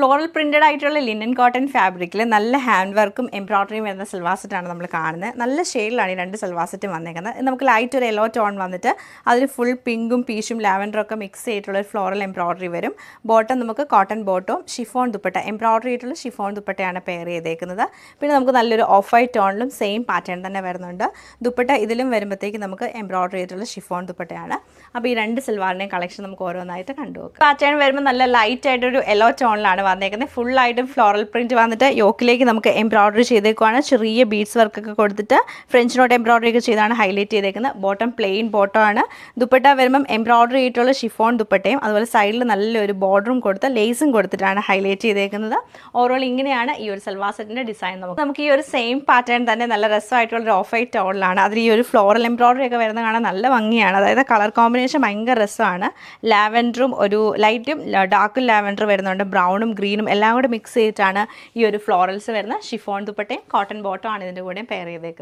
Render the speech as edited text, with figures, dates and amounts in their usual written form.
Floral printed ആയിട്ടുള്ള linen cotton ഫാബ്രിക്കിൽ നല്ല ഹാൻഡ് വർക്കും എംബ്രോയ്ഡറിയും വരുന്ന സൽവാർ സെറ്റാണ് നമ്മൾ കാണുന്നത്. നല്ല ഷെയ്ഡിലാണ് ഈ 2 സൽവാർ സെറ്റും വന്നേക്കുന്നത്. നമുക്ക് ലൈറ്റ് ഒരു യെല്ലോ ടോൺ വന്നിട്ട് അതിൽ ഫുൾ പിങ്കും പീഷും ലാവൻഡറും ഒക്കെ മിക്സ് ചെയ്തിട്ടുള്ള ഒരു ഫ്ലോറൽ എംബ്രോയ്ഡറി വരും. ബോട്ടം നമുക്ക് കോട്ടൺ ബോട്ടവും ഷിഫോൺ ദുപ്പട്ട എംബ്രോയ്ഡറി ആയിട്ടുള്ള ഷിഫോൺ ദുപ്പട്ടയാണ് പെയർ ചെയ്തേക്കുന്നത്. പിന്നെ നമുക്ക് നല്ലൊരു ഓഫ് വൈറ്റ് ടോണിലും സെയിം പാറ്റേൺ തന്നെ വരുന്നുണ്ട്. ദുപ്പട്ട ഇതിലും വരുമ്പോഴത്തേക്ക് നമുക്ക് എംബ്രോയ്ഡറി ആയിട്ടുള്ള ഷിഫോൺ ദുപ്പട്ടയാണ്. അപ്പോൾ ഈ 2 സൽവാറിൻ്റെയും കളക്ഷൻ നമുക്ക് ഓരോന്നായിട്ട് കണ്ടുപോകും. പാറ്റേൺ വരുമ്പോൾ നല്ല ലൈറ്റ് ആയിട്ടൊരു യെല്ലോ ടോണിലാണ് വന്നേക്കുന്നത്. ഫുള്ളായിട്ടും ഫ്ലോറൽ പ്രിൻറ്റ് വന്നിട്ട് യോക്കിലേക്ക് നമുക്ക് എംബ്രോയ്ഡറി ചെയ്തേക്കുവാണ്. ചെറിയ ബീഡ്സ് വർക്കൊക്കെ കൊടുത്തിട്ട് ഫ്രഞ്ച് നോട്ട് എംബ്രോയ്ഡറി ഒക്കെ ചെയ്താണ് ഹൈലൈറ്റ് ചെയ്തേക്കുന്നത്. ബോട്ടം പ്ലെയിൻ ബോട്ടം ആണ്. ദുപ്പട്ട വരുമ്പം എംബ്രോയ്ഡറി ആയിട്ടുള്ള ഷിഫോൺ ദുപ്പട്ടയും അതുപോലെ സൈഡിൽ നല്ലൊരു ബോർഡറും കൊടുത്ത് ലേസും കൊടുത്തിട്ടാണ് ഹൈലൈറ്റ് ചെയ്തേക്കുന്നത്. ഓവറോൾ ഇങ്ങനെയാണ് ഈ ഒരു സൽവാർ സെറ്റിൻ്റെ ഡിസൈൻ. നമുക്ക് ഈ ഒരു സെയിം പാറ്റേൺ തന്നെ നല്ല രസമായിട്ടുള്ള ഒരു ഓഫ് വൈറ്റ് ടോണിലാണ്. അതിൽ ഈ ഒരു ഫ്ലോറൽ എംബ്രോയ്ഡറി ഒക്കെ വരുന്നത് കാണാൻ നല്ല ഭംഗിയാണ്. അതായത് കളർ കോമ്പിനേഷൻ ഭയങ്കര രസമാണ്. ലാവൻഡറും ഒരു ലൈറ്റും ഡാർക്കും ലാവൻഡർ വരുന്നുണ്ട്. ബ്രൗണും ഗ്രീനും എല്ലാം കൂടെ മിക്സ് ചെയ്തിട്ടാണ് ഈ ഒരു ഫ്ലോറൽസ് വരുന്ന ഷിഫോൺ ദുപ്പട്ടയും കോട്ടൺ ബോട്ടം ആണ് ഇതിൻ്റെ കൂടെ പെയർ ചെയ്തേക്കുന്നത്.